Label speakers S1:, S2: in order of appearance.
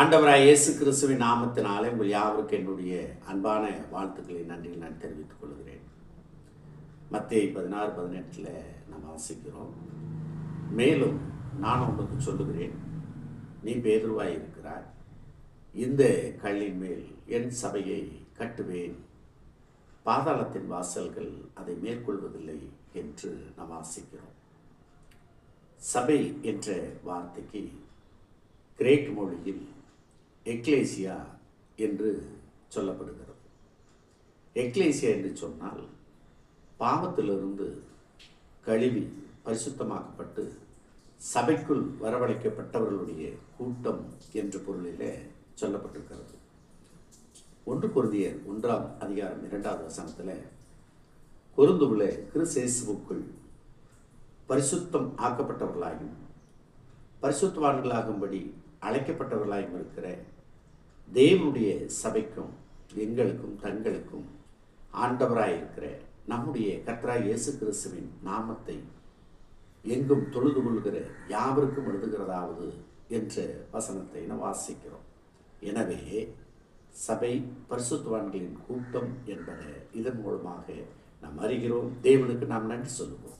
S1: ஆண்டவராய் இயேசு கிறிஸ்துவின் நாமத்தினாலே உங்கள் யாவருக்கு என்னுடைய அன்பான வாழ்த்துக்களை நன்றிகள் நான் தெரிவித்துக் கொள்கிறேன். மத்தேயு 16:18 நாம் வாசிக்கிறோம். மேலும் நான் உங்களுக்கு சொல்லுகிறேன், நீ பேதுருவாய் இருக்கிறாய், இந்த கல்லின் மேல் என் சபையை கட்டுவேன், பாதாளத்தின் வாசல்கள் அதை மேற்கொள்வதில்லை என்று நாம் வாசிக்கிறோம். சபை என்ற வார்த்தைக்கு கிரேக் மொழியில் எக்லேசியா என்று சொல்லப்படுகிறது. எக்லேசியா என்று சொன்னால் பாவத்திலிருந்து கழுவி பரிசுத்தமாக்கப்பட்டு சபைக்குள் வரவழைக்கப்பட்டவர்களுடைய கூட்டம் என்ற பொருளிலே சொல்லப்பட்டிருக்கிறது. 1 கொரிந்தியர் 1:2 கொரிந்துவுள்ள கிறிஸ்து பரிசுத்தம் ஆக்கப்பட்டவர்களாயும் பரிசுத்தவான்களாகும்படி அழைக்கப்பட்டவர்களாயும் இருக்கிற தேவனுடைய சபைக்கும் எங்களுக்கும் தங்களுக்கும் ஆண்டவராயிருக்கிற நம்முடைய கர்த்தராகிய இயேசு கிறிஸ்துவின் நாமத்தை எங்கும் தொழுது கொள்கிற யாவருக்கும் எழுதுகிறதாவது என்ற வசனத்தை நாம் வாசிக்கிறோம். எனவே சபை பரிசுத்தவான்களின் கூட்டம் என்பதை இதன் மூலமாக நாம் அறிகிறோம். தேவனுக்கு நாம் நன்றி சொல்லுவோம்.